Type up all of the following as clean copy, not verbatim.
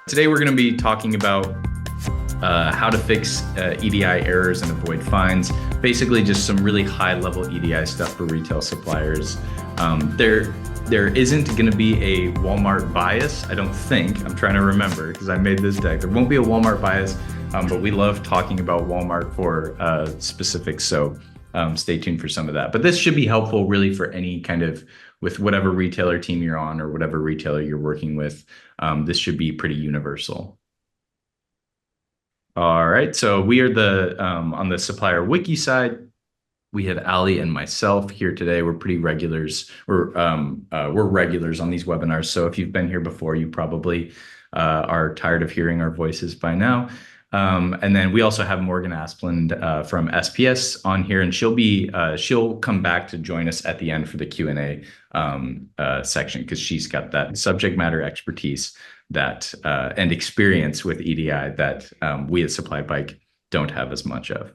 Today we're going to be talking about how to fix EDI errors and avoid fines. Basically, just some really high-level EDI stuff for retail suppliers. There isn't going to be a Walmart bias, I don't think. I'm trying to remember because I made this deck. There won't be a Walmart bias, but we love talking about Walmart for specifics. So stay tuned for some of that. But this should be helpful really for any kind of, with whatever retailer team you're on or whatever retailer you're working with. This should be pretty universal. All right, so we are on the supplier wiki side. We have Allie and myself here today. We're pretty regulars. We're regulars on these webinars. So if you've been here before, you probably are tired of hearing our voices by now. And then we also have Morgan Asplund from SPS on here, and she'll come back to join us at the end for the Q&A section because she's got that subject matter expertise that and experience with EDI that we at SupplyPike don't have as much of.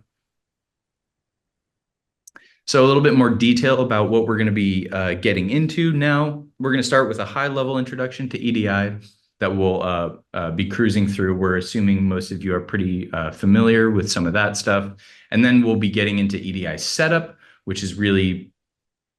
So a little bit more detail about what we're going to be getting into now. We're going to start with a high-level introduction to EDI that we'll be cruising through. We're assuming most of you are pretty familiar with some of that stuff. And then we'll be getting into EDI setup, which is really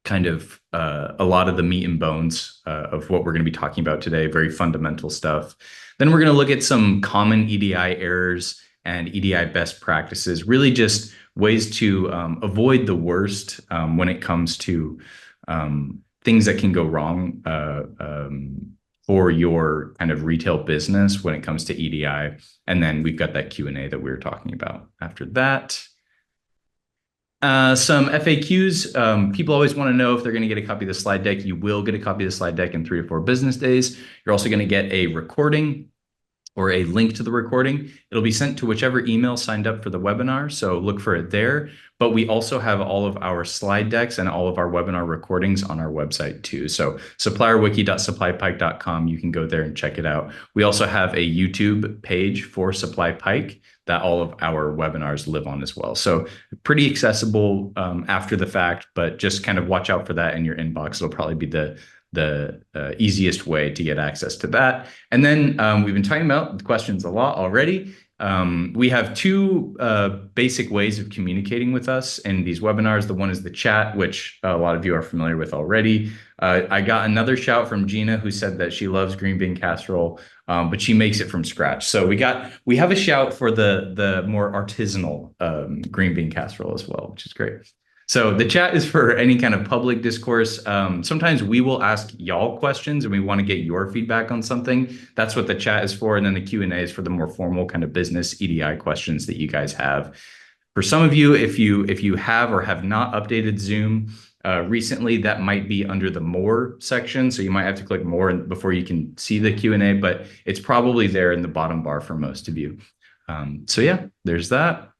kind of a lot of the meat and bones of what we're going to be talking about today, very fundamental stuff. Then we're going to look at some common EDI errors and EDI best practices, really just ways to avoid the worst when it comes to things that can go wrong for your kind of retail business when it comes to EDI. And then we've got that Q&A that we were talking about after that. Some FAQs. People always want to know if they're going to get a copy of the slide deck. You will get a copy of the slide deck in 3 to 4 business days. You're also going to get a recording or a link to the recording. It'll be sent to whichever email signed up for the webinar, so look for it there. But we also have all of our slide decks and all of our webinar recordings on our website too. So supplierwiki.supplypike.com, you can go there and check it out. We also have a YouTube page for SupplyPike that all of our webinars live on as well. So pretty accessible after the fact, but just kind of watch out for that in your inbox. It'll probably be the easiest way to get access to that. And then we've been talking about the questions a lot already. We have 2 basic ways of communicating with us in these webinars. The one is the chat, which a lot of you are familiar with already. I got another shout from Gina who said that she loves green bean casserole, but she makes it from scratch. So we have a shout for the more artisanal green bean casserole as well, which is great. So the chat is for any kind of public discourse. Sometimes we will ask y'all questions and we want to get your feedback on something. That's what the chat is for. And then the Q&A is for the more formal kind of business EDI questions that you guys have. For some of you, if you have or have not updated Zoom recently, that might be under the More section. So you might have to click More before you can see the Q&A, but it's probably there in the bottom bar for most of you. So yeah, there's that.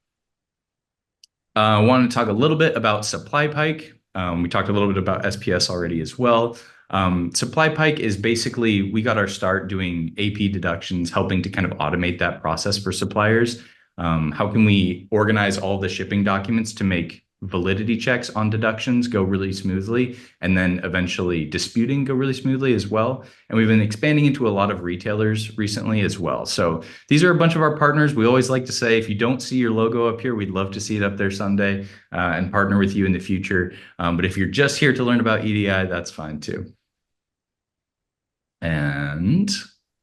I wanted to talk a little bit about SupplyPike. We talked a little bit about SPS already as well. SupplyPike is basically, we got our start doing AP deductions, helping to kind of automate that process for suppliers. How can we organize all the shipping documents to make validity checks on deductions go really smoothly, and then eventually disputing go really smoothly as well. And we've been expanding into a lot of retailers recently as well. So these are a bunch of our partners. We always like to say, if you don't see your logo up here, we'd love to see it up there someday and partner with you in the future. But if you're just here to learn about EDI, that's fine too. And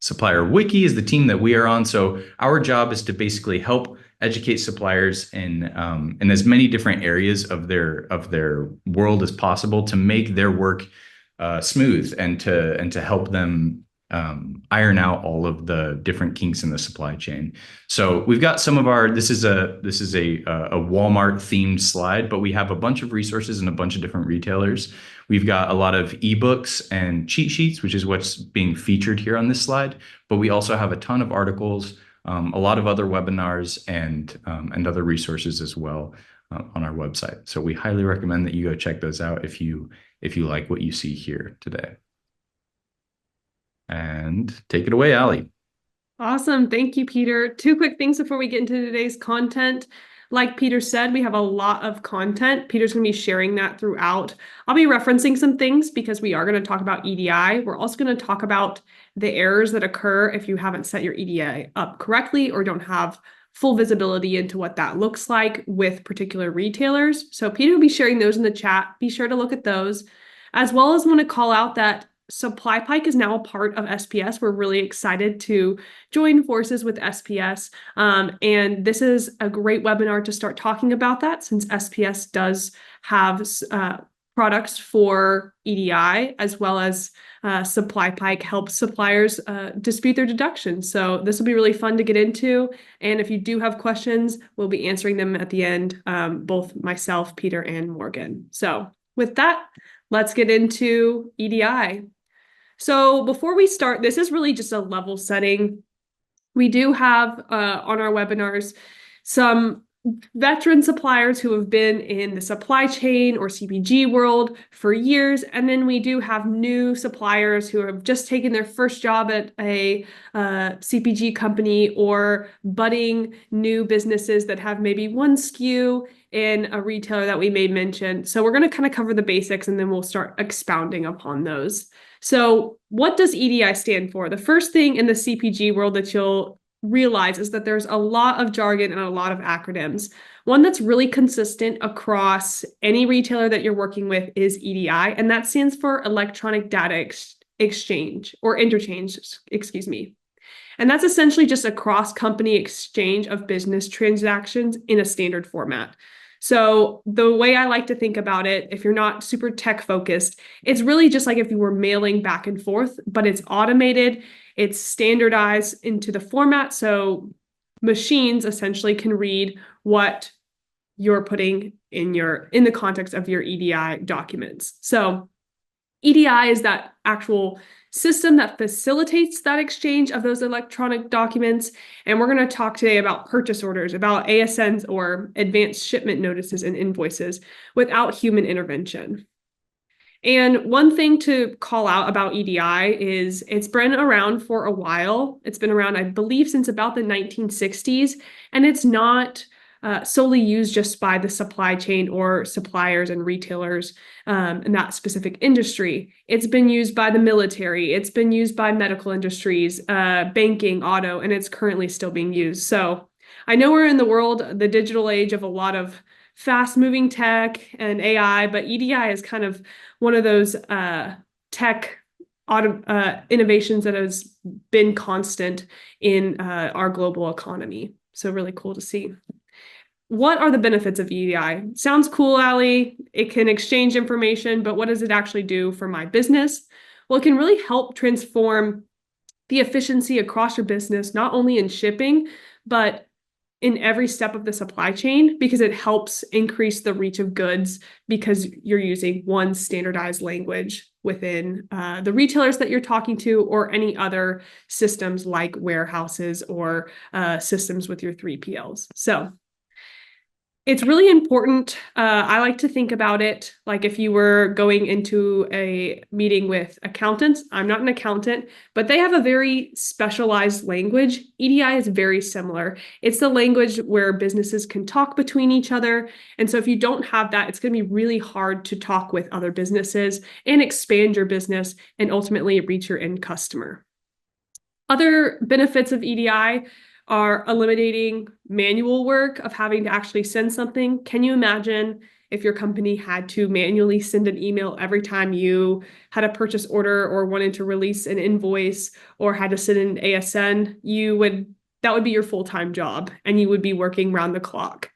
Supplier Wiki is the team that we are on. So our job is to basically help educate suppliers in as many different areas of their world as possible to make their work smooth and to help them iron out all of the different kinks in the supply chain. So we've got some of our, this is a Walmart themed slide, but we have a bunch of resources and a bunch of different retailers. We've got a lot of ebooks and cheat sheets, which is what's being featured here on this slide. But we also have a ton of articles, a lot of other webinars and other resources as well on our website. So we highly recommend that you go check those out if you like what you see here today. And take it away, Allie. Awesome. Thank you, Peter. 2 quick things before we get into today's content. Like Peter said, we have a lot of content. Peter's going to be sharing that throughout. I'll be referencing some things because we are going to talk about EDI. We're also going to talk about the errors that occur if you haven't set your EDI up correctly or don't have full visibility into what that looks like with particular retailers. So Peter will be sharing those in the chat. Be sure to look at those, as well as want to call out that Supply Pike is now a part of SPS. We're really excited to join forces with SPS. And this is a great webinar to start talking about that, since SPS does have products for EDI, as well as Supply Pike helps suppliers dispute their deductions. So this will be really fun to get into. And if you do have questions, we'll be answering them at the end, both myself, Peter, and Morgan. So with that, let's get into EDI. So before we start, this is really just a level setting. We do have on our webinars some veteran suppliers who have been in the supply chain or CPG world for years. And then we do have new suppliers who have just taken their first job at a CPG company, or budding new businesses that have maybe one SKU in a retailer that we may mention. So we're going to kind of cover the basics and then we'll start expounding upon those. So what does EDI stand for? The first thing in the CPG world that you'll realize is that there's a lot of jargon and a lot of acronyms. One that's really consistent across any retailer that you're working with is EDI, and that stands for Electronic Data Exchange or Interchange, excuse me. And that's essentially just a cross-company exchange of business transactions in a standard format. So the way I like to think about it, if you're not super tech focused, it's really just like if you were mailing back and forth, but it's automated, it's standardized into the format. So machines essentially can read what you're putting in the context of your EDI documents. So EDI is that actual system that facilitates that exchange of those electronic documents. And we're going to talk today about purchase orders, about ASNs or advanced shipment notices and invoices without human intervention. And one thing to call out about EDI is it's been around for a while. It's been around, I believe, since about the 1960s, and it's not solely used just by the supply chain or suppliers and retailers in that specific industry. It's been used by the military. It's been used by medical industries, banking, auto, and it's currently still being used. So I know we're in the digital age of a lot of fast-moving tech and AI, but EDI is kind of one of those tech innovations that has been constant in our global economy. So really cool to see. What are the benefits of EDI? Sounds cool, Allie. It can exchange information, but what does it actually do for my business? Well, it can really help transform the efficiency across your business, not only in shipping, but in every step of the supply chain, because it helps increase the reach of goods because you're using one standardized language within the retailers that you're talking to, or any other systems like warehouses or systems with your 3PLs. So it's really important. I like to think about it like if you were going into a meeting with accountants. I'm not an accountant, but they have a very specialized language. EDI is very similar. It's the language where businesses can talk between each other. And so if you don't have that, it's going to be really hard to talk with other businesses and expand your business and ultimately reach your end customer. Other benefits of EDI are eliminating manual work of having to actually send something. Can you imagine if your company had to manually send an email every time you had a purchase order or wanted to release an invoice or had to send an ASN? That would be your full-time job, and you would be working round the clock.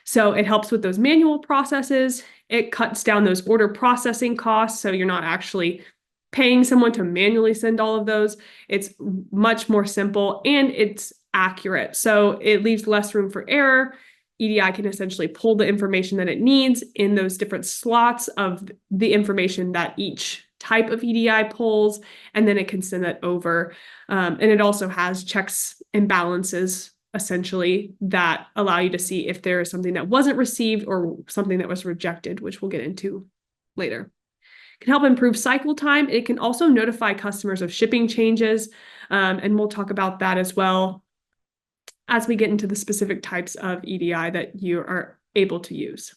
So it helps with those manual processes. It cuts down those order processing costs, so you're not actually paying someone to manually send all of those. It's much more simple and it's accurate. So it leaves less room for error. EDI can essentially pull the information that it needs in those different slots of the information that each type of EDI pulls, and then it can send that over. And it also has checks and balances, essentially, that allow you to see if there is something that wasn't received or something that was rejected, which we'll get into later. It can help improve cycle time. It can also notify customers of shipping changes, and we'll talk about that as well. as we get into the specific types of EDI that you are able to use.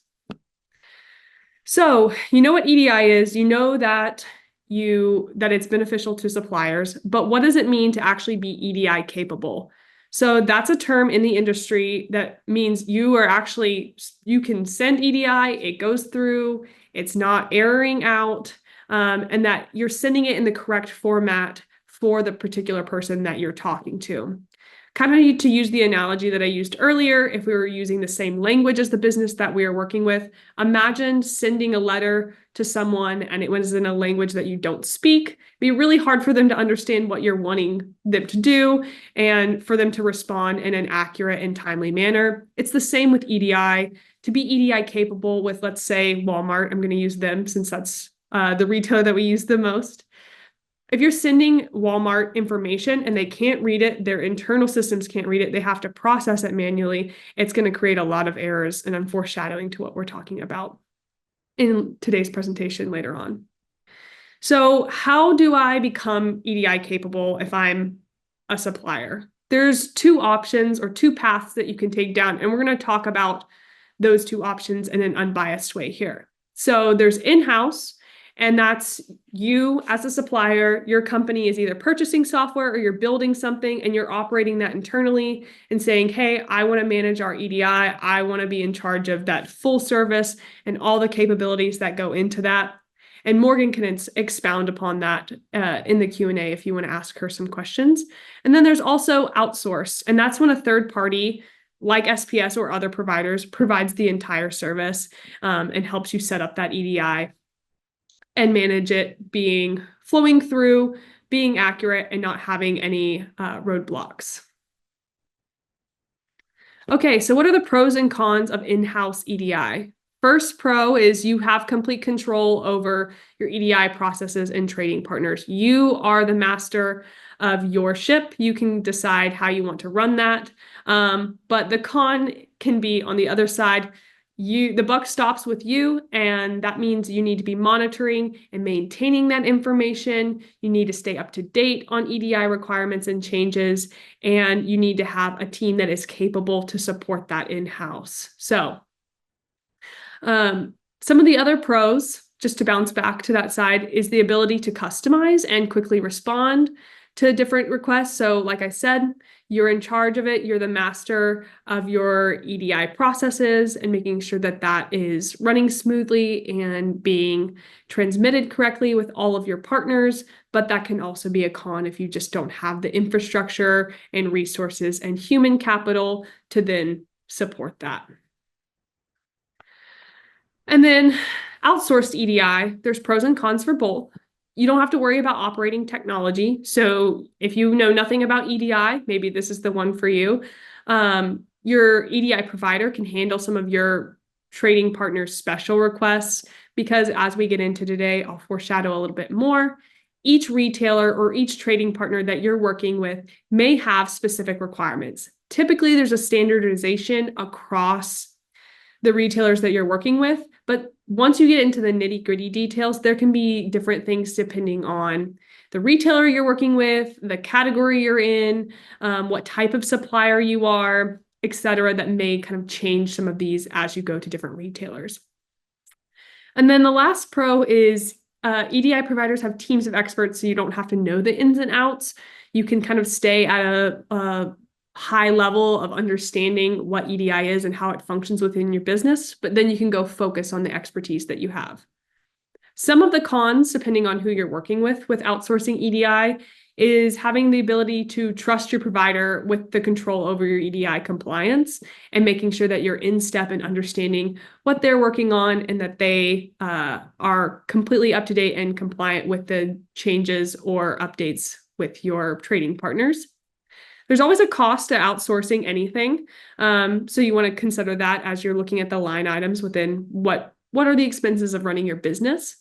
So you know what EDI is, you know that it's beneficial to suppliers, but what does it mean to actually be EDI capable? So that's a term in the industry that means you can send EDI, it goes through, it's not erroring out, and that you're sending it in the correct format for the particular person that you're talking to. Kind of need to use the analogy that I used earlier. If we were using the same language as the business that we are working with, imagine sending a letter to someone and it was in a language that you don't speak. It'd be really hard for them to understand what you're wanting them to do and for them to respond in an accurate and timely manner. It's the same with EDI. To be EDI capable with, let's say, Walmart, I'm going to use them since that's the retailer that we use the most. If you're sending Walmart information and they can't read it, their internal systems can't read it, they have to process it manually, it's going to create a lot of errors, and I'm foreshadowing to what we're talking about in today's presentation later on. So how do I become EDI capable if I'm a supplier? There's two options or two paths that you can take down, and we're going to talk about those two options in an unbiased way here. So there's in-house, and that's you as a supplier, your company is either purchasing software or you're building something and you're operating that internally and saying, hey, I want to manage our EDI. I want to be in charge of that full service and all the capabilities that go into that. And Morgan can expound upon that in the Q&A if you want to ask her some questions. And then there's also outsource, and that's when a third party like SPS or other providers provides the entire service and helps you set up that EDI and manage it flowing through, being accurate, and not having any roadblocks. Okay, so what are the pros and cons of in-house EDI? First pro is you have complete control over your EDI processes and trading partners. You are the master of your ship. You can decide how you want to run that. But the con can be on the other side. The buck stops with you, and that means you need to be monitoring and maintaining that information. You need to stay up to date on EDI requirements and changes, and you need to have a team that is capable to support that in-house. So some of the other pros, just to bounce back to that side, is the ability to customize and quickly respond to different requests. So like I said, you're in charge of it. You're the master of your EDI processes and making sure that that is running smoothly and being transmitted correctly with all of your partners. But that can also be a con if you just don't have the infrastructure and resources and human capital to then support that. And then outsourced EDI, there's pros and cons for both. You don't have to worry about operating technology. So if you know nothing about EDI, maybe this is the one for you. Your EDI provider can handle some of your trading partners' special requests because as we get into today, I'll foreshadow a little bit more. Each retailer or each trading partner that you're working with may have specific requirements. Typically, there's a standardization across the retailers that you're working with. But once you get into the nitty-gritty details, there can be different things depending on the retailer you're working with, the category you're in, what type of supplier you are, et cetera, that may kind of change some of these as you go to different retailers. And then the last pro is EDI providers have teams of experts, so you don't have to know the ins and outs. You can kind of stay at a high level of understanding what EDI is and how it functions within your business, but then you can go focus on the expertise that you have. Some of the cons, depending on who you're working with outsourcing EDI, is having the ability to trust your provider with the control over your EDI compliance and making sure that you're in step and understanding what they're working on and that they are completely up to date and compliant with the changes or updates with your trading partners. There's always a cost to outsourcing anything. So you want to consider that as you're looking at the line items within what are the expenses of running your business.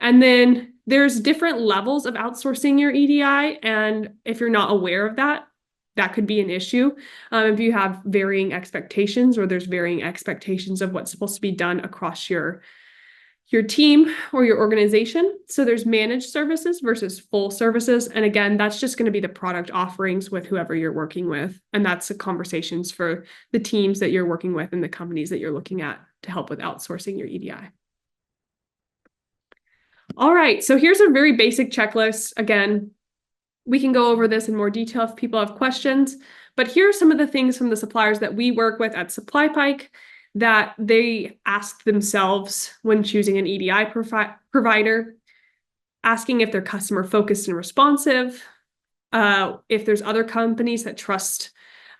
And then there's different levels of outsourcing your EDI. And if you're not aware of that, that could be an issue. If you have varying expectations or there's varying expectations of what's supposed to be done across your your team or your organization. So there's managed services versus full services. And again, that's just going to be the product offerings with whoever you're working with. And that's the conversations for the teams that you're working with and the companies that you're looking at to help with outsourcing your EDI. All right, so here's a very basic checklist. Again, we can go over this in more detail if people have questions, but here are some of the things from the suppliers that we work with at SupplyPike that they ask themselves when choosing an EDI provider, asking if they're customer focused and responsive, if there's other companies that trust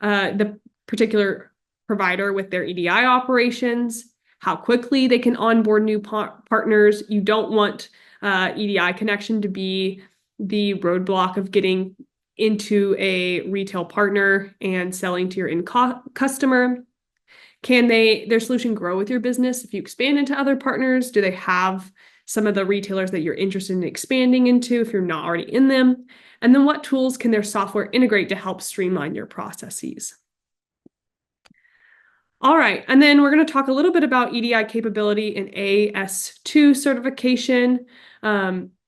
the particular provider with their EDI operations, how quickly they can onboard new partners. You don't want EDI connection to be the roadblock of getting into a retail partner and selling to your end customer. Can their solution grow with your business if you expand into other partners? Do they have some of the retailers that you're interested in expanding into if you're not already in them? And then what tools can their software integrate to help streamline your processes? All right, and then we're going to talk a little bit about EDI capability in AS2 certification,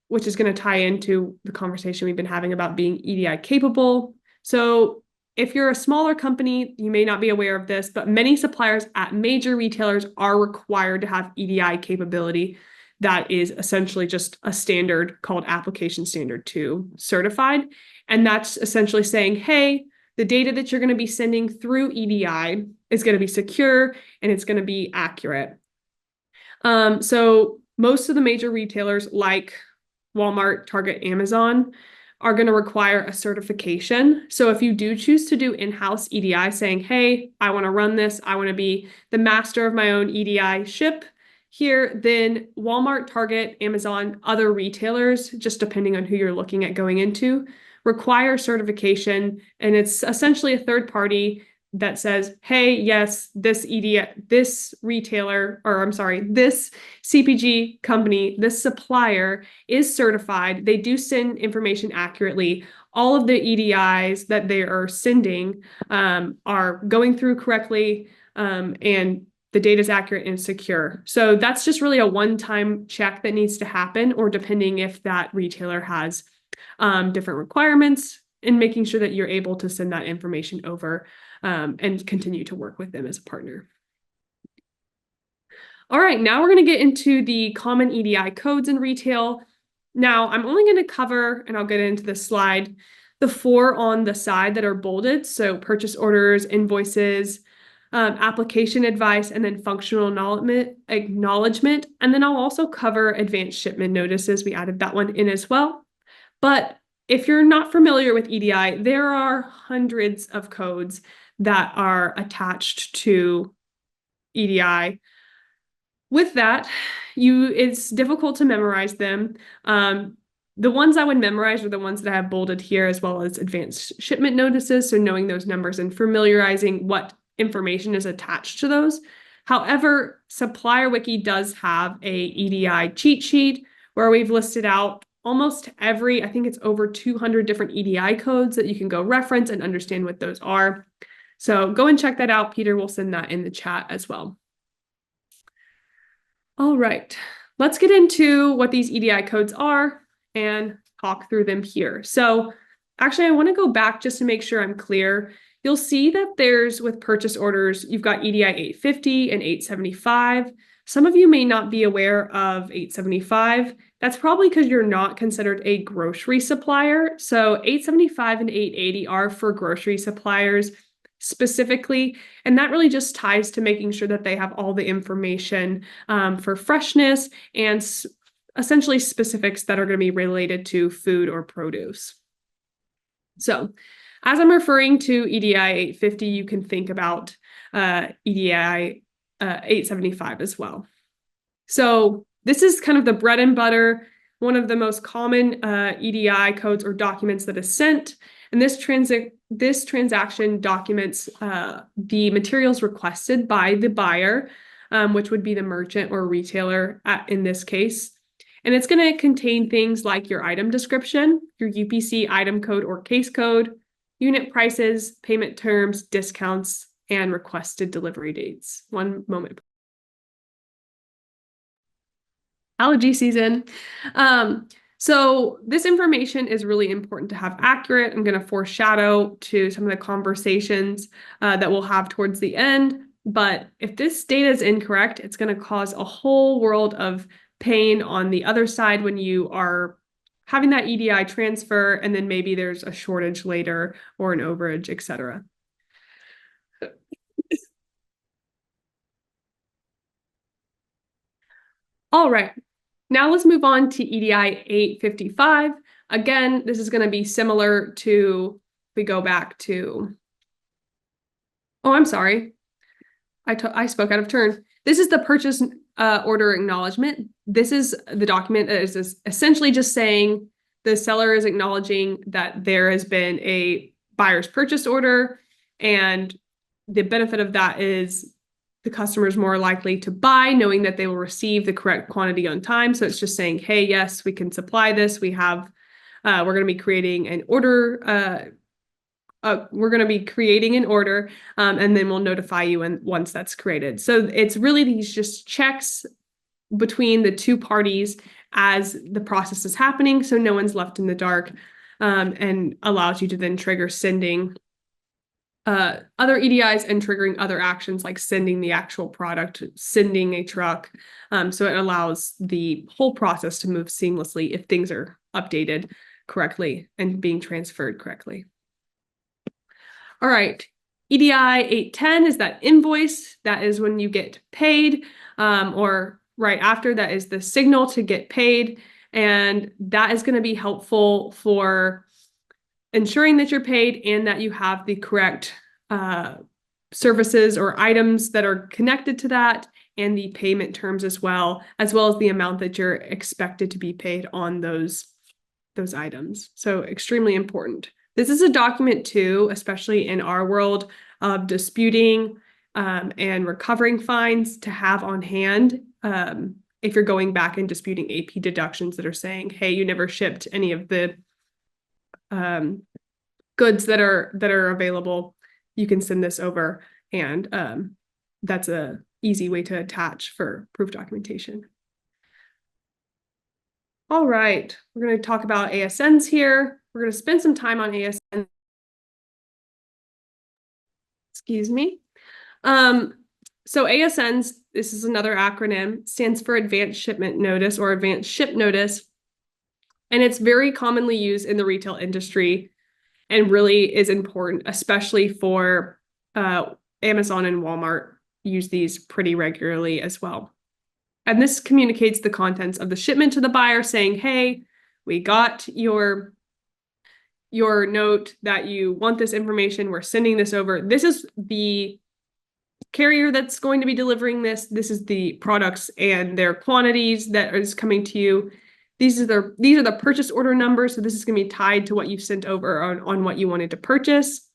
which is going to tie into the conversation we've been having about being EDI capable. So if you're a smaller company, you may not be aware of this, but many suppliers at major retailers are required to have EDI capability that is essentially just a standard called Application Standard 2 certified. And that's essentially saying, hey, the data that you're going to be sending through EDI is going to be secure and it's going to be accurate. So most of the major retailers like Walmart, Target, Amazon are going to require a certification. So if you do choose to do in-house EDI saying, hey, I want to run this, I want to be the master of my own EDI ship here, then Walmart, Target, Amazon, other retailers, just depending on who you're looking at going into, require certification. And it's essentially a third party that says, hey, yes, this retailer, or I'm sorry, this CPG company, this supplier is certified. They do send information accurately. All of the EDIs that they are sending are going through correctly, and the data is accurate and secure. So that's just really a one-time check that needs to happen, or depending if that retailer has different requirements, and making sure that you're able to send that information over and continue to work with them as a partner. All right, now we're going to get into the common EDI codes in retail. Now, I'm only going to cover, and I'll get into this slide, the 4 on the side that are bolded. So purchase orders, invoices, application advice, and then functional acknowledgement. And then I'll also cover advanced shipment notices. We added that one in as well. But if you're not familiar with EDI, there are hundreds of codes that are attached to EDI. With that, it's difficult to memorize them. The ones I would memorize are the ones that I have bolded here, as well as advanced shipment notices. So knowing those numbers and familiarizing what information is attached to those. However, Supplier Wiki does have a EDI cheat sheet where we've listed out almost I think it's over 200 different EDI codes that you can go reference and understand what those are. So go and check that out. Peter will send that in the chat as well. All right, let's get into what these EDI codes are and talk through them here. So actually, I want to go back just to make sure I'm clear. You'll see that with purchase orders, you've got EDI 850 and 875. Some of you may not be aware of 875. That's probably because you're not considered a grocery supplier. So 875 and 880 are for grocery suppliers specifically, and that really just ties to making sure that they have all the information for freshness and essentially specifics that are going to be related to food or produce. So as I'm referring to EDI 850, you can think about EDI 875 as well. So this is kind of the bread and butter, one of the most common EDI codes or documents that is sent. And this transaction documents the materials requested by the buyer, which would be the merchant or retailer in this case. And it's going to contain things like your item description, your UPC item code or case code, unit prices, payment terms, discounts, and requested delivery dates. One moment. allergy season. So this information is really important to have accurate. I'm going to foreshadow to some of the conversations that we'll have towards the end. But if this data is incorrect, it's going to cause a whole world of pain on the other side when you are having that EDI transfer, and then maybe there's a shortage later or an overage, et cetera. All right, now let's move on to EDI 855. Again, this is going to be similar to, if we go back to, oh, I'm sorry. I spoke out of turn. This is the purchase order acknowledgement. This is the document that is essentially just saying the seller is acknowledging that there has been a buyer's purchase order, and the benefit of that is the customer is more likely to buy knowing that they will receive the correct quantity on time. So it's just saying, hey, yes, we can supply this. We have, we're going to be creating an order. We're going to be creating an order, and then we'll notify you once that's created. So it's really these just checks between the two parties as the process is happening, so no one's left in the dark, and allows you to then trigger sending other EDIs and triggering other actions like sending the actual product, sending a truck. So it allows the whole process to move seamlessly if things are updated correctly and being transferred correctly. All right, EDI 810 is that invoice. That is when you get paid, or right after that is the signal to get paid. And that is going to be helpful for ensuring that you're paid and that you have the correct services or items that are connected to that, and the payment terms as well as the amount that you're expected to be paid on those items. So extremely important. This is a document too, especially in our world of disputing and recovering fines, to have on hand if you're going back and disputing AP deductions that are saying, hey, you never shipped any of the goods that are available. You can send this over, and that's a easy way to attach for proof documentation. All right, we're going to talk about ASNs here. We're going to spend some time on ASN. Excuse me. So ASNs, this is another acronym, stands for Advanced Shipment Notice or Advanced Ship Notice. And it's very commonly used in the retail industry and really is important, especially for Amazon and Walmart use these pretty regularly as well. And this communicates the contents of the shipment to the buyer saying, hey, we got your note that you want this information. We're sending this over. This is the carrier that's going to be delivering this. This is the products and their quantities that is coming to you. These are the purchase order numbers. So this is going to be tied to what you sent over on what you wanted to purchase.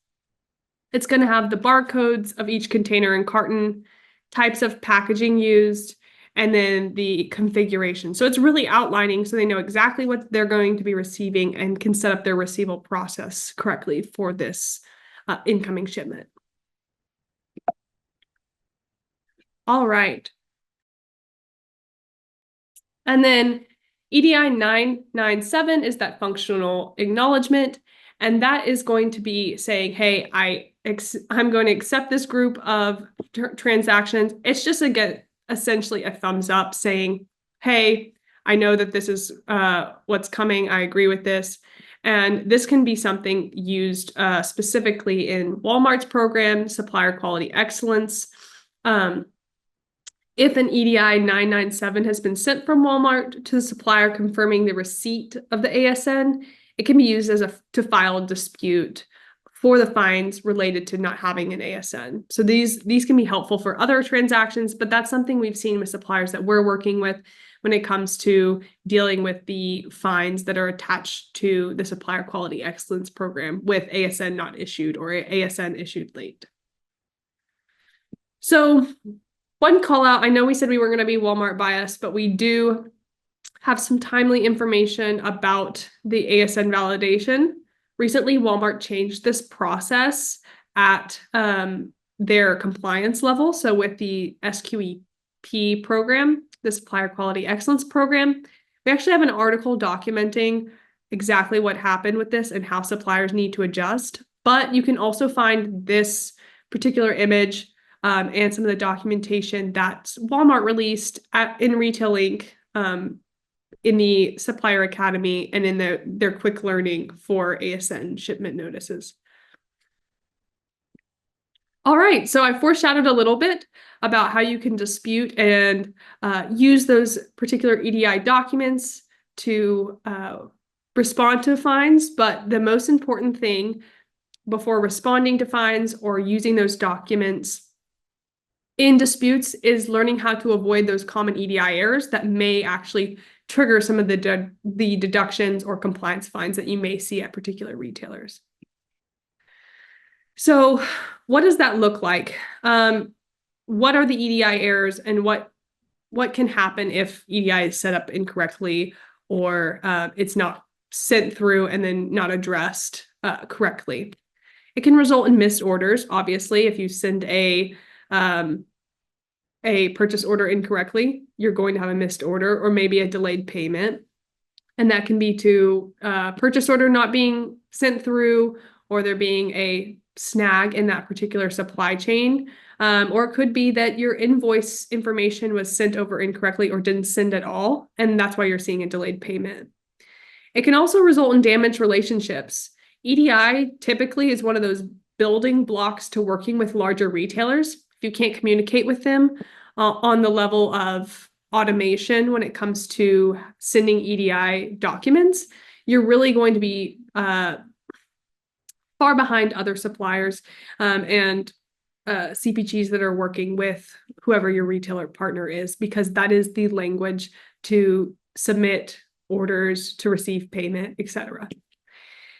It's going to have the barcodes of each container and carton, types of packaging used, and then the configuration. So it's really outlining so they know exactly what they're going to be receiving and can set up their receival process correctly for this incoming shipment. All right. And then EDI 997 is that functional acknowledgement. And that is going to be saying, hey, I'm going to accept this group of transactions. It's just essentially a thumbs up saying, hey, I know that this is what's coming. I agree with this. And this can be something used specifically in Walmart's program, Supplier Quality Excellence. If an EDI 997 has been sent from Walmart to the supplier confirming the receipt of the ASN, it can be used to file a dispute for the fines related to not having an ASN. So these can be helpful for other transactions, but that's something we've seen with suppliers that we're working with when it comes to dealing with the fines that are attached to the Supplier Quality Excellence program with ASN not issued or ASN issued late. So one call out, I know we said we were going to be Walmart biased, but we do have some timely information about the ASN validation. Recently, Walmart changed this process at their compliance level. So with the SQEP program, the Supplier Quality Excellence Program. We actually have an article documenting exactly what happened with this and how suppliers need to adjust. But you can also find this particular image and some of the documentation that Walmart released in Retail Inc. In the Supplier Academy and in their quick learning for ASN shipment notices. All right, so I foreshadowed a little bit about how you can dispute and use those particular EDI documents to respond to fines, but the most important thing before responding to fines or using those documents in disputes is learning how to avoid those common EDI errors that may actually trigger some of the deductions or compliance fines that you may see at particular retailers. So what does that look like? What are the EDI errors and what can happen if EDI is set up incorrectly or it's not sent through and then not addressed correctly? It can result in missed orders, obviously. If you send a purchase order incorrectly, you're going to have a missed order or maybe a delayed payment. And that can be to purchase order not being sent through or there being a snag in that particular supply chain. Or it could be that your invoice information was sent over incorrectly or didn't send at all. And that's why you're seeing a delayed payment. It can also result in damaged relationships. EDI typically is one of those building blocks to working with larger retailers. If you can't communicate with them on the level of automation when it comes to sending EDI documents, you're really going to be far behind other suppliers and CPGs that are working with whoever your retailer partner is, because that is the language to submit orders, to receive payment, etc.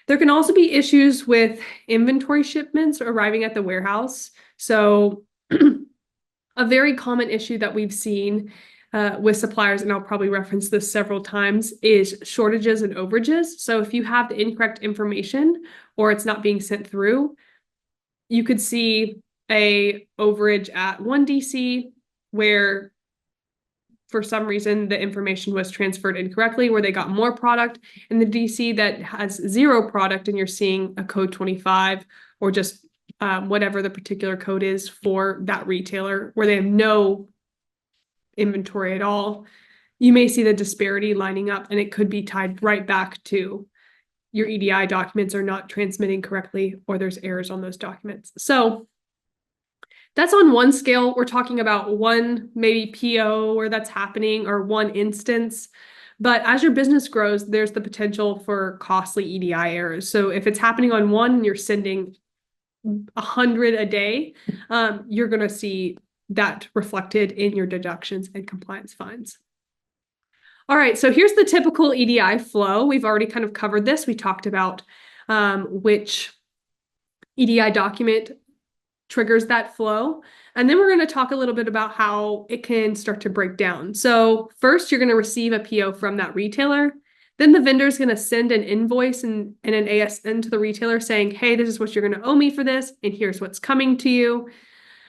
There can also be issues with inventory shipments arriving at the warehouse. So a very common issue that we've seen with suppliers, and I'll probably reference this several times, is shortages and overages. So if you have the incorrect information or it's not being sent through, you could see a overage at one DC where for some reason the information was transferred incorrectly, where they got more product, and the DC that has zero product and you're seeing a code 25 or just whatever the particular code is for that retailer where they have no inventory at all, you may see the disparity lining up, and it could be tied right back to your EDI documents are not transmitting correctly or there's errors on those documents. So that's on one scale. We're talking about one maybe PO where that's happening or one instance. But as your business grows, there's the potential for costly EDI errors. So if it's happening on one and you're sending 100 a day, you're going to see that reflected in your deductions and compliance fines. All right, so here's the typical EDI flow. We've already kind of covered this. We talked about which EDI document triggers that flow. And then we're going to talk a little bit about how it can start to break down. So first, you're going to receive a PO from that retailer. Then the vendor is going to send an invoice and an ASN to the retailer saying, hey, this is what you're going to owe me for this, and here's what's coming to you.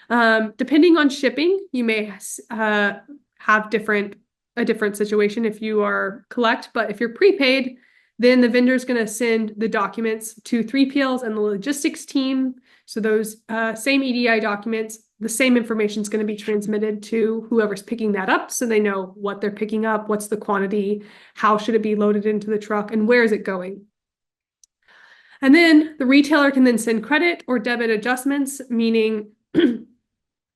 Depending on shipping, you may have a different situation if you are collect, but if you're prepaid, then the vendor is going to send the documents to 3PLs and the logistics team. So those same EDI documents, the same information is going to be transmitted to whoever's picking that up, so they know what they're picking up, what's the quantity, how should it be loaded into the truck, and where is it going. And then the retailer can then send credit or debit adjustments, meaning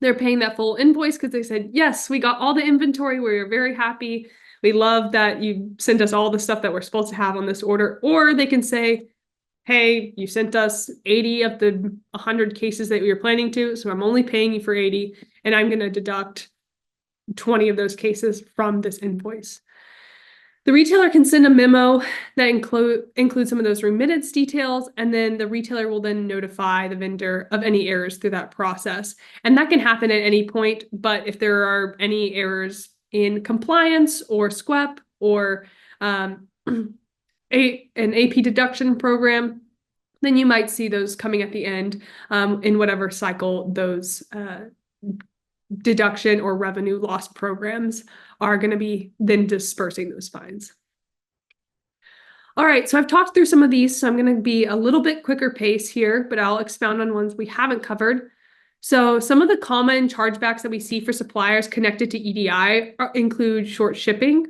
they're paying that full invoice because they said, yes, we got all the inventory. We're very happy. We love that you sent us all the stuff that we're supposed to have on this order. Or they can say, hey, you sent us 80 of the 100 cases that we were planning to, so I'm only paying you for 80, and I'm going to deduct 20 of those cases from this invoice. The retailer can send a memo that includes some of those remittance details, and then the retailer will then notify the vendor of any errors through that process. And that can happen at any point, but if there are any errors in compliance or SQEP or an AP deduction program, then you might see those coming at the end in whatever cycle those deduction or revenue loss programs are going to be then dispersing those fines. All right, so I've talked through some of these, so I'm going to be a little bit quicker pace here, but I'll expound on ones we haven't covered. So some of the common chargebacks that we see for suppliers connected to EDI include short shipping.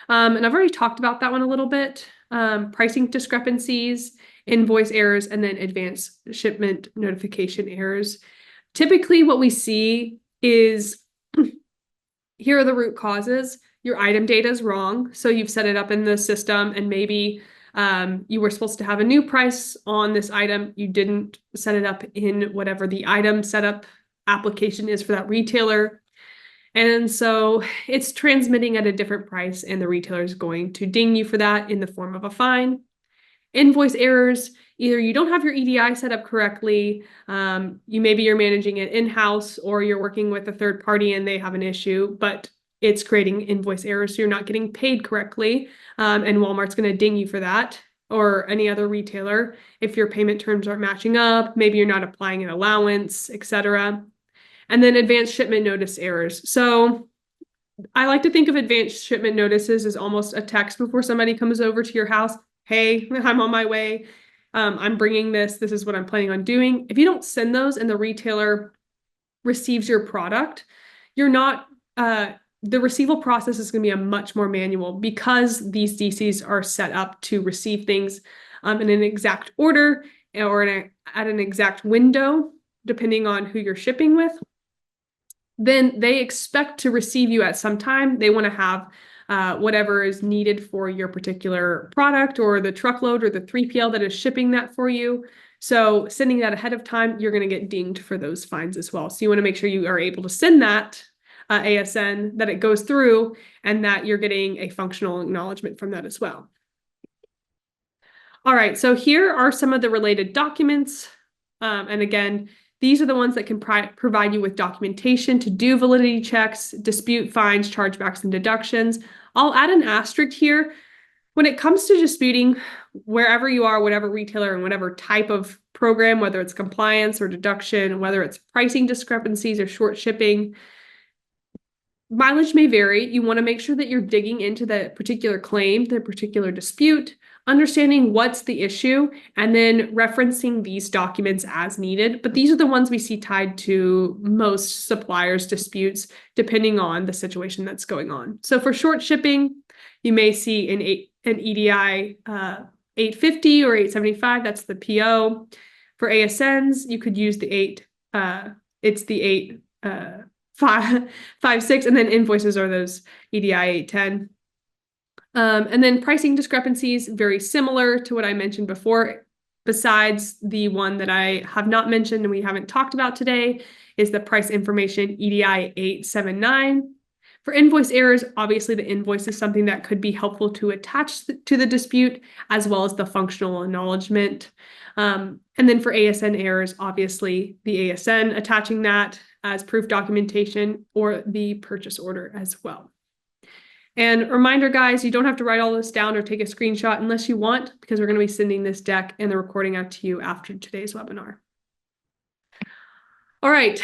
And I've already talked about that one a little bit. Pricing discrepancies, invoice errors, and then advanced shipment notification errors. Typically what we see is here are the root causes. Your item data is wrong. So you've set it up in the system and maybe you were supposed to have a new price on this item. You didn't set it up in whatever the item setup application is for that retailer. And so it's transmitting at a different price and the retailer is going to ding you for that in the form of a fine. Invoice errors, either you don't have your EDI set up correctly, maybe you're managing it in-house or you're working with a third party and they have an issue, but it's creating invoice errors, so you're not getting paid correctly, and Walmart's going to ding you for that, or any other retailer if your payment terms aren't matching up, maybe you're not applying an allowance, etc. And then advanced shipment notice errors. So I like to think of advanced shipment notices as almost a text before somebody comes over to your house. Hey, I'm on my way. I'm bringing this. This is what I'm planning on doing. If you don't send those and the retailer receives your product, you're not, the receival process is going to be a much more manual because these DCs are set up to receive things in an exact order or at an exact window, depending on who you're shipping with. Then they expect to receive you at some time. They want to have whatever is needed for your particular product or the truckload or the 3PL that is shipping that for you. So sending that ahead of time, you're going to get dinged for those fines as well. So you want to make sure you are able to send that ASN, that it goes through, and that you're getting a functional acknowledgement from that as well. All right, so here are some of the related documents. And again, these are the ones that can provide you with documentation to do validity checks, dispute fines, chargebacks, and deductions. I'll add an asterisk here. When it comes to disputing, wherever you are, whatever retailer and whatever type of program, whether it's compliance or deduction, whether it's pricing discrepancies or short shipping, mileage may vary. You want to make sure that you're digging into the particular claim, the particular dispute, understanding what's the issue, and then referencing these documents as needed. But these are the ones we see tied to most suppliers' disputes, depending on the situation that's going on. So for short shipping, you may see an EDI 850 or 875, that's the PO. For ASNs, you could use the 856, and then invoices are those EDI 810. And then pricing discrepancies, very similar to what I mentioned before, besides the one that I have not mentioned and we haven't talked about today, is the price information EDI 879. For invoice errors, obviously the invoice is something that could be helpful to attach to the dispute, as well as the functional acknowledgement. And then for ASN errors, obviously the ASN attaching that as proof documentation or the purchase order as well. And reminder, guys, you don't have to write all this down or take a screenshot unless you want, because we're going to be sending this deck and the recording out to you after today's webinar. All right.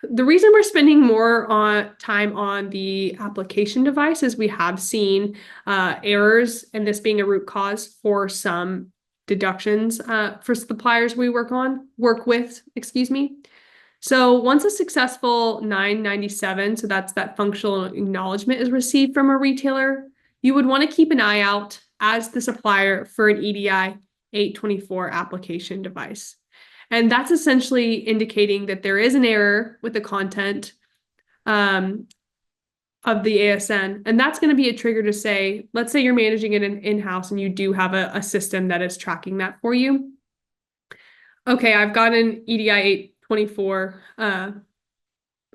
The reason we're spending more time on the application device is we have seen errors, and this being a root cause for some deductions for suppliers we work with. So once a successful 997, so that's that functional acknowledgement, is received from a retailer, you would want to keep an eye out as the supplier for an EDI 824 application device. And that's essentially indicating that there is an error with the content of the ASN. And that's going to be a trigger to say, let's say you're managing it in-house and you do have a system that is tracking that for you. Okay, I've got an EDI 824.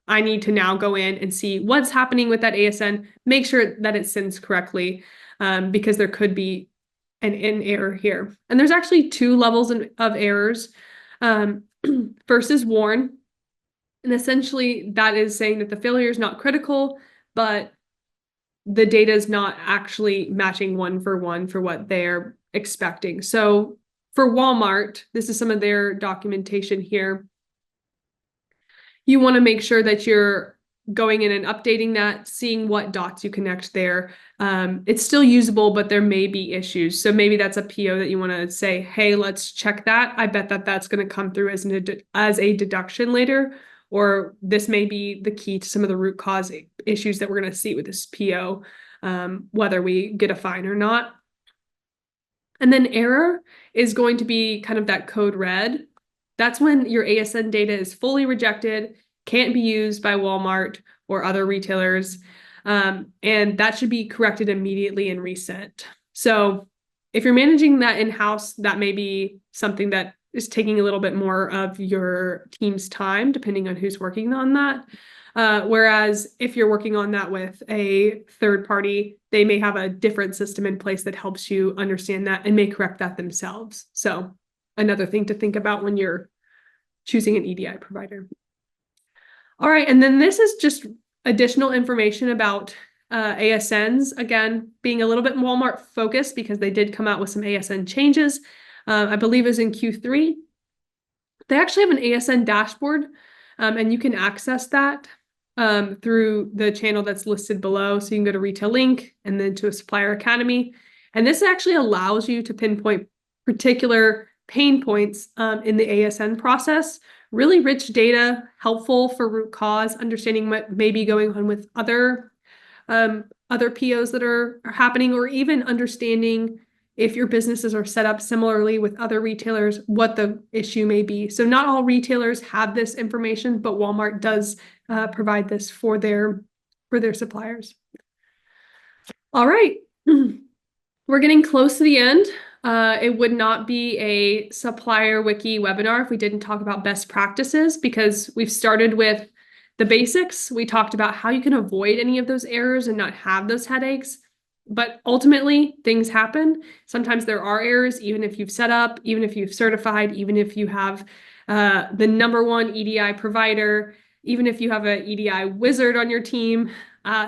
I need to now go in and see what's happening with that ASN, make sure that it sends correctly, because there could be an error here. And there's actually two levels of errors. First is warn, and essentially that is saying that the failure is not critical, but the data is not actually matching one for what they're expecting. So for Walmart, this is some of their documentation here. You want to make sure that you're going in and updating that, seeing what dots you connect there. It's still usable, but there may be issues. So maybe that's a PO that you want to say, hey, let's check that. I bet that that's going to come through as a deduction later, or this may be the key to some of the root cause issues that we're going to see with this PO, whether we get a fine or not. And then error is going to be kind of that code red. That's when your ASN data is fully rejected, can't be used by Walmart or other retailers. And that should be corrected immediately and reset. So if you're managing that in-house, that may be something that is taking a little bit more of your team's time, depending on who's working on that. Whereas if you're working on that with a third party, they may have a different system in place that helps you understand that and may correct that themselves. So another thing to think about when you're choosing an EDI provider. All right, and then this is just additional information about ASNs, again, being a little bit Walmart focused because they did come out with some ASN changes. I believe it was in Q3. They actually have an ASN dashboard, and you can access that through the channel that's listed below. So you can go to Retail Link and then to a Supplier Academy. And this actually allows you to pinpoint particular pain points in the ASN process. Really rich data, helpful for root cause, understanding what may be going on with other POs that are happening, or even understanding if your businesses are set up similarly with other retailers, what the issue may be. So not all retailers have this information, but Walmart does provide this for their suppliers. All right, we're getting close to the end. It would not be a supplier wiki webinar if we didn't talk about best practices, because we've started with the basics. We talked about how you can avoid any of those errors and not have those headaches. But ultimately, things happen. Sometimes there are errors, even if you've set up, even if you've certified, even if you have the #1 EDI provider, even if you have an EDI wizard on your team,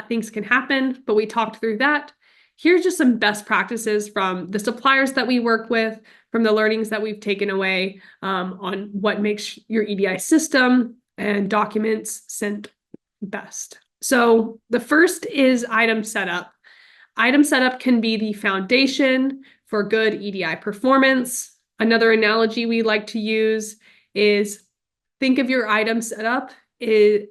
things can happen. But we talked through that. Here's just some best practices from the suppliers that we work with, from the learnings that we've taken away on what makes your EDI system and documents sent best. So the first is item setup. Item setup can be the foundation for good EDI performance. Another analogy we like to use is think of your item setup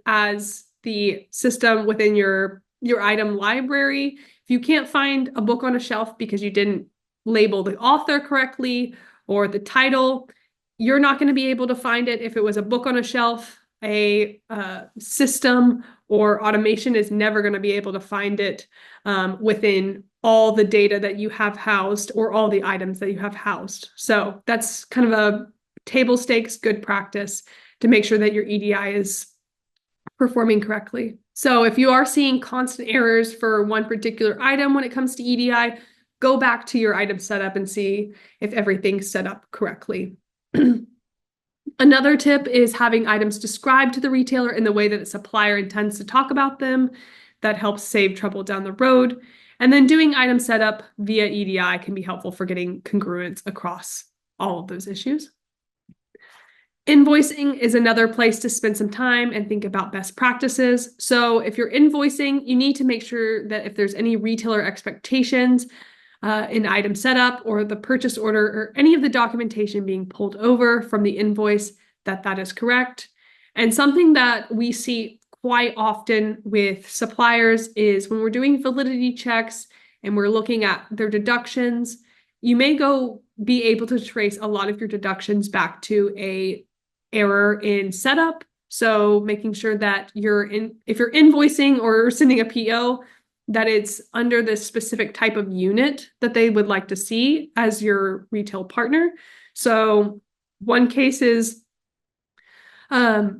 as the system within your item library. If you can't find a book on a shelf because you didn't label the author correctly or the title, you're not going to be able to find it. If it was a book on a shelf, a system or automation is never going to be able to find it within all the data that you have housed or all the items that you have housed. So that's kind of a table stakes good practice to make sure that your EDI is performing correctly. So if you are seeing constant errors for one particular item when it comes to EDI, go back to your item setup and see if everything's set up correctly. Another tip is having items described to the retailer in the way that the supplier intends to talk about them. That helps save trouble down the road. And then doing item setup via EDI can be helpful for getting congruence across all of those issues. Invoicing is another place to spend some time and think about best practices. So if you're invoicing, you need to make sure that if there's any retailer expectations in item setup or the purchase order or any of the documentation being pulled over from the invoice, that is correct. And something that we see quite often with suppliers is when we're doing validity checks and we're looking at their deductions, you may be able to trace a lot of your deductions back to a error in setup. So making sure that if you're invoicing or sending a PO, that it's under this specific type of unit that they would like to see as your retail partner. So one case is a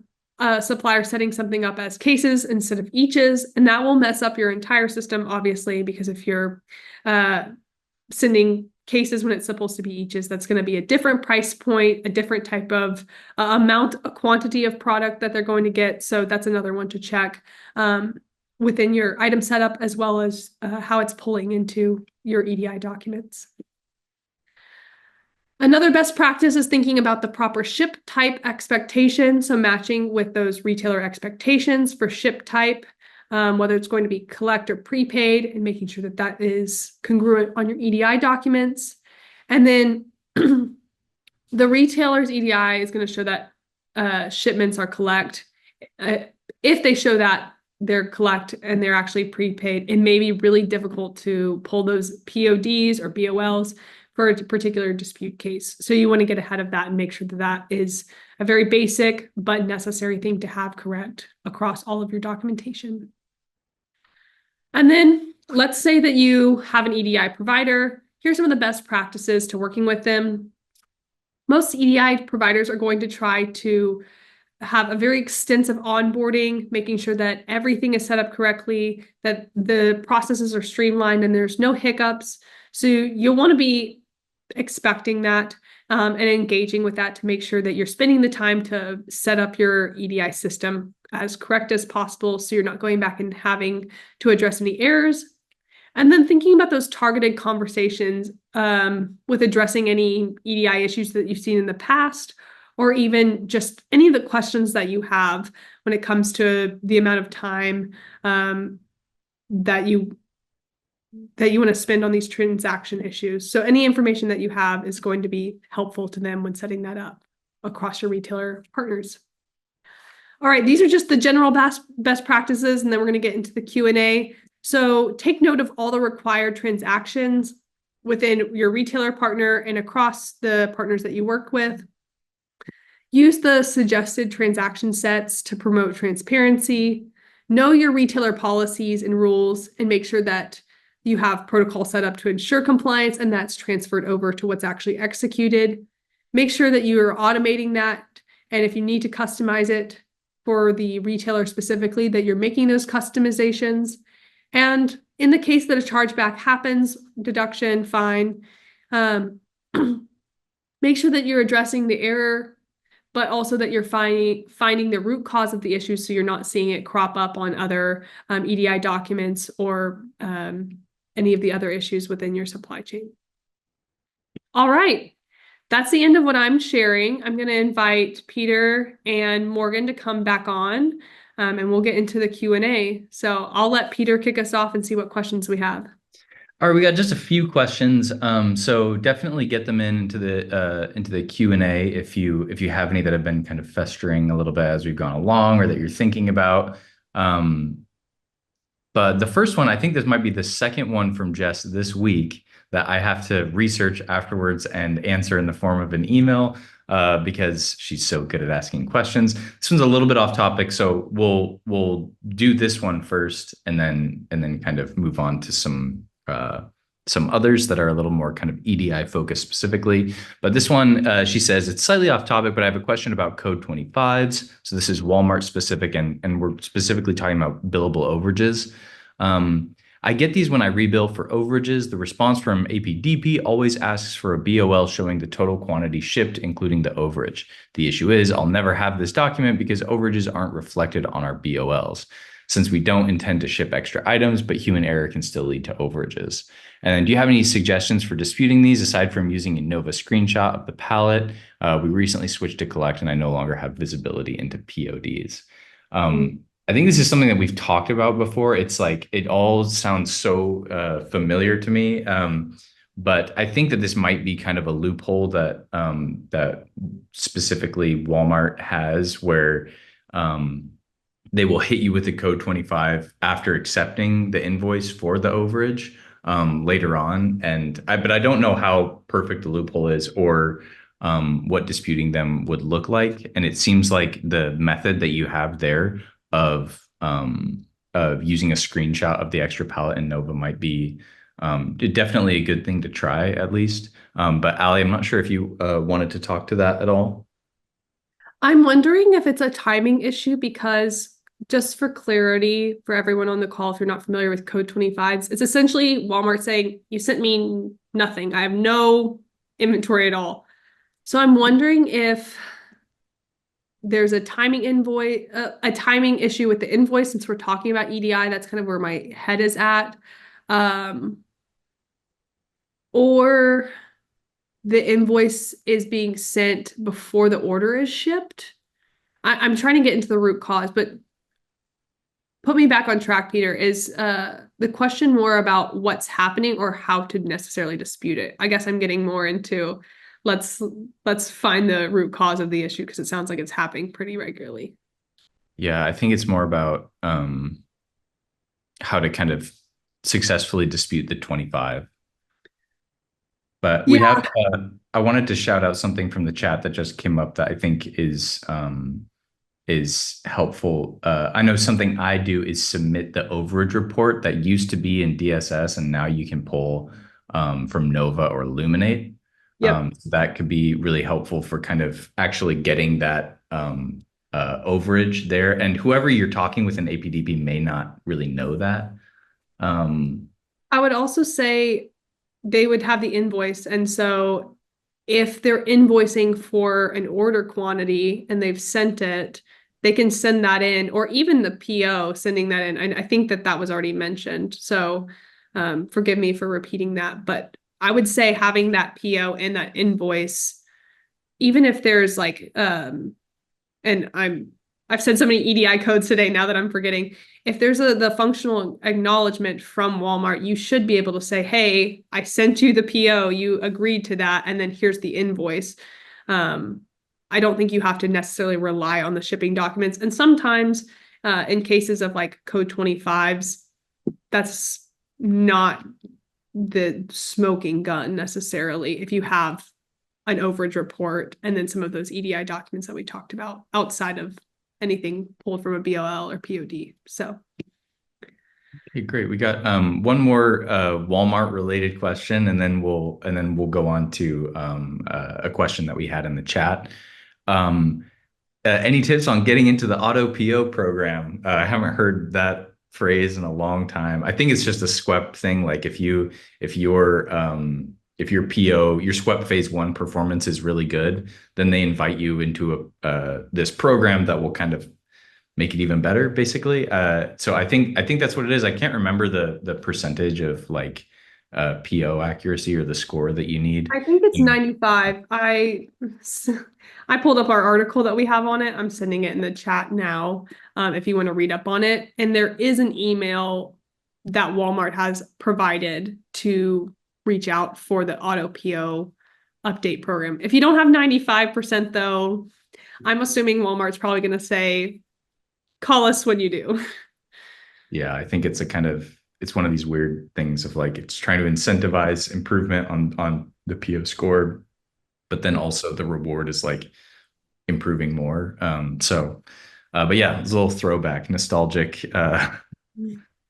supplier setting something up as cases instead of eaches, and that will mess up your entire system, obviously, because if you're sending cases when it's supposed to be eaches, that's going to be a different price point, a different type of a quantity of product that they're going to get. So that's another one to check within your item setup, as well as how it's pulling into your EDI documents. Another best practice is thinking about the proper ship type expectation. So matching with those retailer expectations for ship type, whether it's going to be collect or prepaid, and making sure that that is congruent on your EDI documents. And then the retailer's EDI is going to show that shipments are collect. If they show that they're collect and they're actually prepaid, it may be really difficult to pull those PODs or BOLs for a particular dispute case. So you want to get ahead of that and make sure that that is a very basic but necessary thing to have correct across all of your documentation. And then let's say that you have an EDI provider. Here's some of the best practices to working with them. Most EDI providers are going to try to have a very extensive onboarding, making sure that everything is set up correctly, that the processes are streamlined and there's no hiccups. So you'll want to be expecting that and engaging with that to make sure that you're spending the time to set up your EDI system as correct as possible, so you're not going back and having to address any errors. And then thinking about those targeted conversations with addressing any EDI issues that you've seen in the past, or even just any of the questions that you have when it comes to the amount of time that you want to spend on these transaction issues. So any information that you have is going to be helpful to them when setting that up across your retailer partners. All right, these are just the general best practices, and then we're going to get into the Q&A. So take note of all the required transactions within your retailer partner and across the partners that you work with. Use the suggested transaction sets to promote transparency. Know your retailer policies and rules, and make sure that you have protocol set up to ensure compliance, and that's transferred over to what's actually executed. Make sure that you are automating that, and if you need to customize it for the retailer specifically, that you're making those customizations. And in the case that a chargeback happens, deduction, fine, make sure that you're addressing the error, but also that you're finding the root cause of the issue, so you're not seeing it crop up on other EDI documents or any of the other issues within your supply chain. All right, that's the end of what I'm sharing. I'm going to invite Peter and Morgan to come back on, and we'll get into the Q&A. So I'll let Peter kick us off and see what questions we have. All right, we got just a few questions, so definitely get them into the Q&A if you have any that have been kind of festering a little bit as we've gone along, or that you're thinking about. But the first one, I think this might be the second one from Jess this week that I have to research afterwards and answer in the form of an email because she's so good at asking questions. This one's a little bit off topic, so we'll do this one first and then kind of move on to some others that are a little more kind of EDI focused specifically. But this one, she says, it's slightly off topic, but I have a question about code 25s. So this is Walmart specific, and we're specifically talking about billable overages. I get these when I rebill for overages. The response from APDP always asks for a BOL showing the total quantity shipped, including the overage. The issue is I'll never have this document because overages aren't reflected on our BOLs, since we don't intend to ship extra items, but human error can still lead to overages. And then do you have any suggestions for disputing these aside from using a Nova screenshot of the pallet? We recently switched to collect and I no longer have visibility into PODs. I think this is something that we've talked about before. It's like, it all sounds so familiar to me. But I think that this might be kind of a loophole that that specifically Walmart has, where they will hit you with a code 25 after accepting the invoice for the overage later on. But I don't know how perfect the loophole is, or what disputing them would look like. And it seems like the method that you have there of using a screenshot of the extra pallet in Nova might be definitely a good thing to try, at least. But Allie, I'm not sure if you wanted to talk to that at all. I'm wondering if it's a timing issue, because just for clarity for everyone on the call, if you're not familiar with code 25s, it's essentially Walmart saying, you sent me nothing. I have no inventory at all. So I'm wondering if there's a timing issue with the invoice, since we're talking about EDI. That's kind of where my head is at. Or the invoice is being sent before the order is shipped. I'm trying to get into the root cause, but put me back on track, Peter. Is the question more about what's happening or how to necessarily dispute it? I guess I'm getting more into let's let's find the root cause of the issue because it sounds like it's happening pretty regularly. Yeah, I think it's more about how to kind of successfully dispute the 25. But we Yeah, have, I wanted to shout out something from the chat that just came up that I think is helpful. I know something I do is submit the overage report that used to be in DSS, and now you can pull from Nova or Illuminate. yep. So that could be really helpful for kind of actually getting that overage there. And whoever you're talking with in APDP may not really know that. Um, I would also say they would have the invoice. And so if they're invoicing for an order quantity and they've sent it, they can send that in, or even the PO sending that in. And I think that that was already mentioned. So forgive me for repeating that, but I would say having that PO and that invoice, even if there's like and I've said so many EDI codes today now that I'm forgetting. If there's the functional acknowledgement from Walmart, you should be able to say, "Hey, I sent you the PO, you agreed to that, and then here's the invoice." Um, I don't think you have to necessarily rely on the shipping documents. And sometimes, in cases of like code 25s, that's not the smoking gun necessarily. If you have an overage report and then some of those EDI documents that we talked about outside of anything pulled from a BOL or POD. So okay, great. We got one more Walmart related question, and then we'll go on to a question that we had in the chat. Um, any tips on getting into the auto PO program? I haven't heard that phrase in a long time. I think it's just a SWEP thing. Like if your PO, your SWEP phase one performance is really good, then they invite you into this program that will kind of make it even better, basically. So I think that's what it is. I can't remember the percentage of like PO accuracy or the score that you need. I think it's 95. I pulled up our article that we have on it. I'm sending it in the chat now, if you want to read up on it. And there is an email that Walmart has provided to reach out for the auto PO update program. If you don't have 95% though, I'm assuming Walmart's probably going to say, call us when you do. Yeah, I think it's one of these weird things of like it's trying to incentivize improvement on the PO score, but then also the reward is like improving more. But yeah, it's a little throwback, nostalgic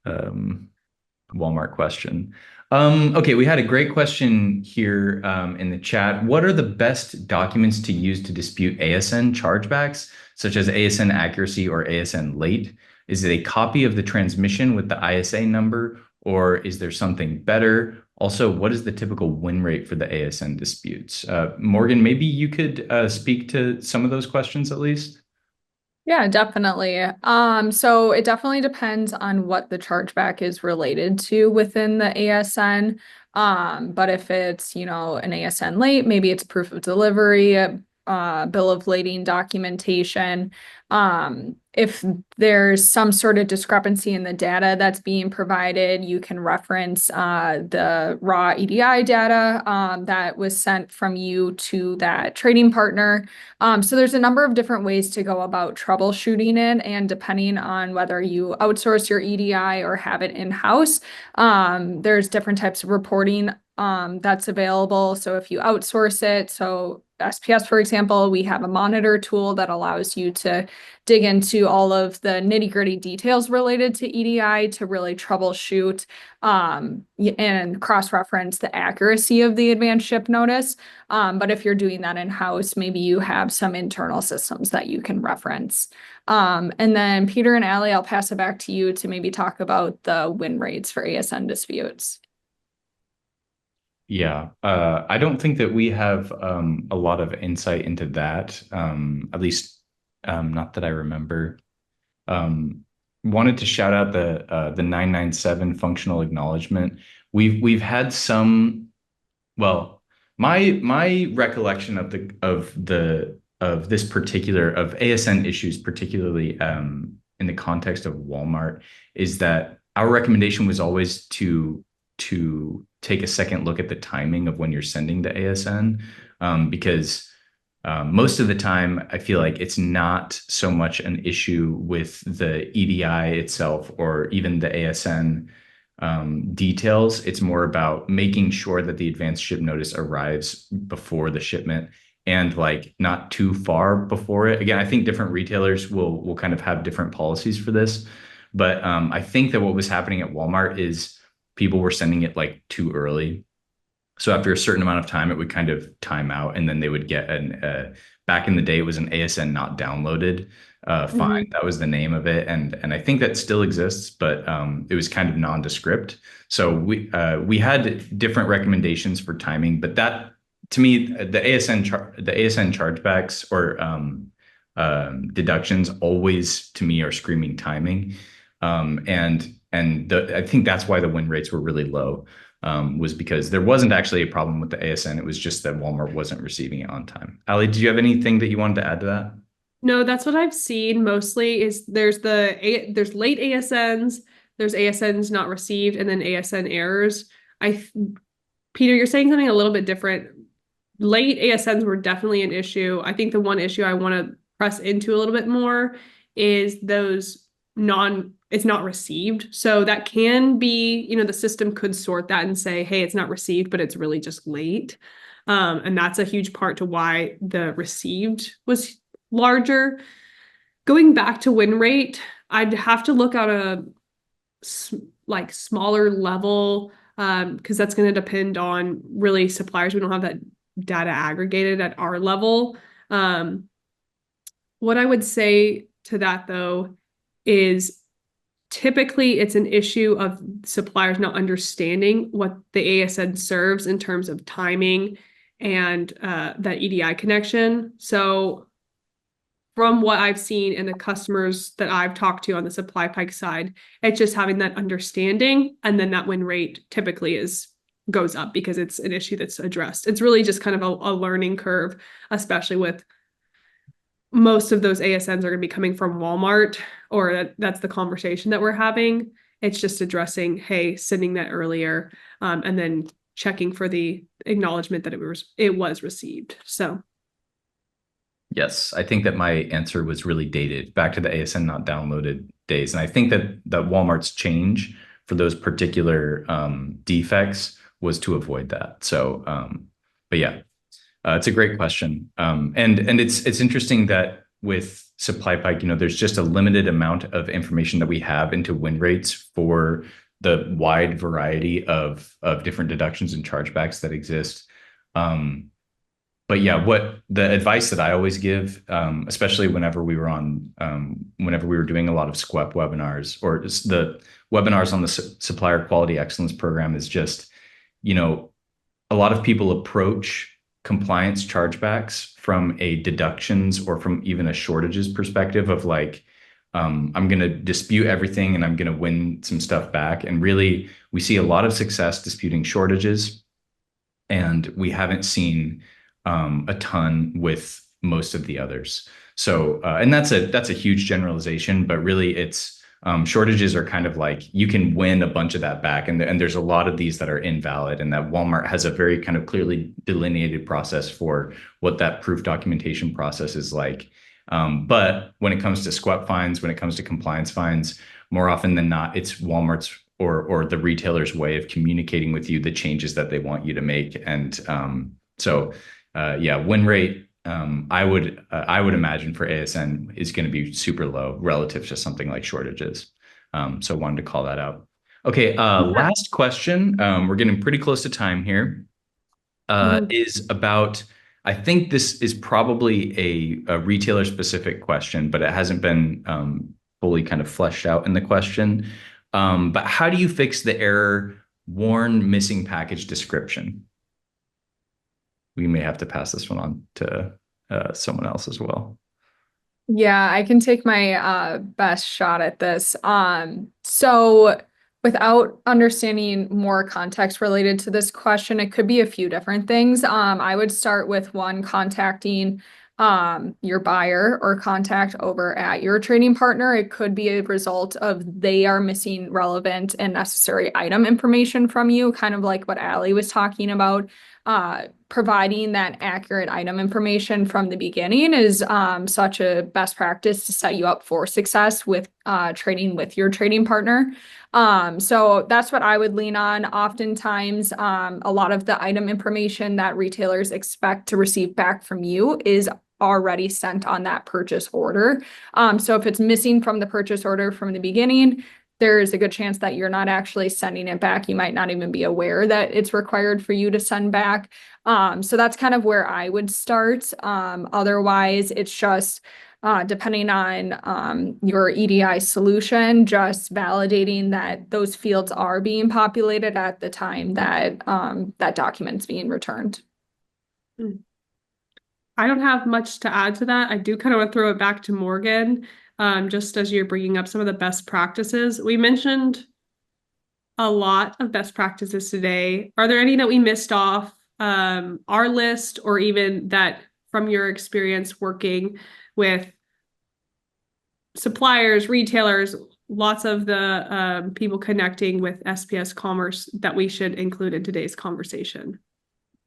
um, Walmart question. Okay, we had a great question here in the chat. What are the best documents to use to dispute ASN chargebacks, such as ASN accuracy or ASN late? Is it a copy of the transmission with the ISA number, or is there something better? Also, what is the typical win rate for the ASN disputes? Morgan, maybe you could speak to some of those questions at least. Yeah, definitely. So it definitely depends on what the chargeback is related to within the ASN. But if it's, an ASN late, maybe it's proof of delivery, bill of lading documentation. If there's some sort of discrepancy in the data that's being provided, you can reference the raw EDI data that was sent from you to that trading partner. So there's a number of different ways to go about troubleshooting it, and depending on whether you outsource your EDI or have it in-house, there's different types of reporting that's available. So if you outsource it, so SPS, for example, we have a monitor tool that allows you to dig into all of the nitty-gritty details related to EDI to really troubleshoot and cross-reference the accuracy of the advanced ship notice. But if you're doing that in-house, maybe you have some internal systems that you can reference. And then Peter and Allie, I'll pass it back to you to maybe talk about the win rates for ASN disputes. Yeah, I don't think that we have a lot of insight into that, at least not that I remember. Wanted to shout out the 997 functional acknowledgement. We've had some, well, My recollection of this particular of ASN issues, particularly in the context of Walmart, is that our recommendation was always to take a second look at the timing of when you're sending the ASN, because most of the time I feel like it's not so much an issue with the EDI itself or even the ASN details. It's more about making sure that the advanced ship notice arrives before the shipment and like not too far before it. Again, I think different retailers will kind of have different policies for this, but I think that what was happening at Walmart is people were sending it like too early. So after a certain amount of time, it would kind of time out, and then they would get back in the day, it was an ASN not downloaded fine. Mhm. That was the name of it, and I think that still exists, but it was kind of nondescript. So we had different recommendations for timing, but that to me, the ASN chargebacks or deductions always to me are screaming timing, and I think that's why the win rates were really low, was because there wasn't actually a problem with the ASN. It was just that Walmart wasn't receiving it on time. Allie, did you have anything that you wanted to add to that? No, that's what I've seen mostly is there's late ASNs, there's ASNs not received, and then ASN errors. Peter, you're saying something a little bit different. Late ASNs were definitely an issue. I think the one issue I want to press into a little bit more is those it's not received. So that can be, the system could sort that and say, hey, it's not received, but it's really just late. And that's a huge part to why the received was larger. Going back to win rate, I'd have to look at a like smaller level, because that's going to depend on really suppliers. We don't have that data aggregated at our level. What I would say to that though is typically it's an issue of suppliers not understanding what the ASN serves in terms of timing and that EDI connection. So from what I've seen and the customers that I've talked to on the supply pike side, it's just having that understanding, and then that win rate typically goes up because it's an issue that's addressed. It's really just kind of a learning curve, especially with most of those ASNs are going to be coming from Walmart, or that's the conversation that we're having. It's just addressing, hey, sending that earlier, and then checking for the acknowledgement that it was received. So Yes, I think that my answer was really dated back to the ASN not downloaded days. And I think that Walmart's change for those particular defects was to avoid that. So, but yeah, it's a great question. And it's interesting that with supply pike, there's just a limited amount of information that we have into win rates for the wide variety of different deductions and chargebacks that exist. But yeah, what the advice that I always give, especially whenever we were doing a lot of SQEP webinars or just the webinars on the Supplier Quality Excellence Program, is just, a lot of people approach compliance chargebacks from a deductions or from even a shortages perspective of like, I'm going to dispute everything and I'm going to win some stuff back. And really, we see a lot of success disputing shortages, and we haven't seen a ton with most of the others. So, and that's a huge generalization, but really it's shortages are kind of like you can win a bunch of that back, and there's a lot of these that are invalid, and that Walmart has a very kind of clearly delineated process for what that proof documentation process is like. But when it comes to SQEP fines, when it comes to compliance fines, more often than not, it's Walmart's or the retailer's way of communicating with you the changes that they want you to make, and yeah, win rate, I would imagine for ASN is going to be super low relative to something like shortages. So wanted to call that out. Okay, last question. We're getting pretty close to time here. Is about, I think this is probably a retailer specific question, but it hasn't been fully kind of fleshed out in the question. But how do you fix the error warn missing package description? We may have to pass this one on to someone else as well. Yeah, I can take my best shot at this. So Without understanding more context related to this question, it could be a few different things. I would start with one, contacting your buyer or contact over at your trading partner. It could be a result of they are missing relevant and necessary item information from you, kind of like what Allie was talking about. Providing that accurate item information from the beginning is such a best practice to set you up for success with trading with your trading partner. So that's what I would lean on. Oftentimes, a lot of the item information that retailers expect to receive back from you is already sent on that purchase order. So if it's missing from the purchase order from the beginning, there's a good chance that you're not actually sending it back. You might not even be aware that it's required for you to send back. So that's kind of where I would start. Otherwise, it's just depending on your EDI solution, just validating that those fields are being populated at the time that that document's being returned. I don't have much to add to that. I do kind of want to throw it back to Morgan, just as you're bringing up some of the best practices. We mentioned a lot of best practices today. Are there any that we missed off our list, or even that from your experience working with suppliers, retailers, lots of the people connecting with SPS Commerce that we should include in today's conversation?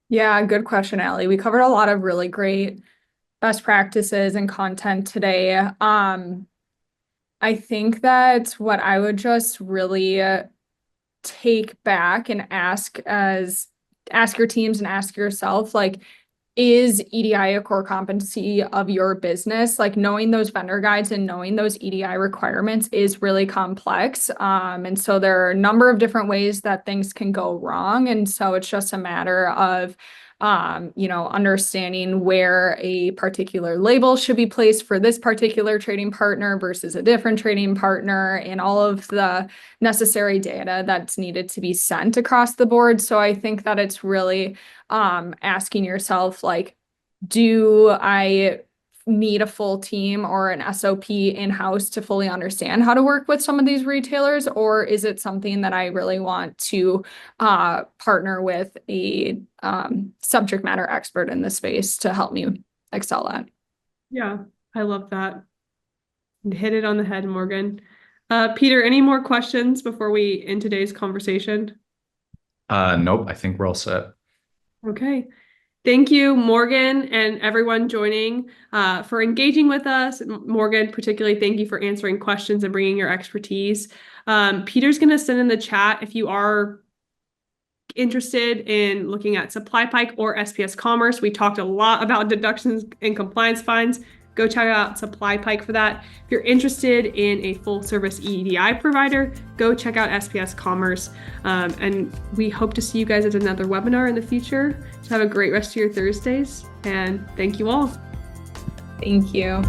Yeah, good question, Allie. We covered a lot of really great best practices and content today. I think that what I would just really take back and ask your teams and ask yourself, like, is EDI a core competency of your business? Like, knowing those vendor guides and knowing those EDI requirements is really complex. And so there are a number of different ways that things can go wrong. And so it's just a matter of understanding where a particular label should be placed for this particular trading partner versus a different trading partner, and all of the necessary data that's needed to be sent across the board. So I think that it's really asking yourself, like, do I need a full team or an SOP in-house to fully understand how to work with some of these retailers? Or is it something that I really want to partner with a subject matter expert in the space to help me excel at? Yeah, I love that. Hit it on the head, Morgan. Peter, any more questions before we end today's conversation? Nope, I think we're all set. Okay. Thank you, Morgan, and everyone joining for engaging with us. Morgan, particularly, thank you for answering questions and bringing your expertise. Peter's going to send in the chat if you are interested in looking at SupplyPike or SPS Commerce. We talked a lot about deductions and compliance fines. Go check out SupplyPike for that. If you're interested in a full service EDI provider, go check out SPS Commerce. And we hope to see you guys at another webinar in the future. So have a great rest of your Thursdays, and thank you all. Thank you.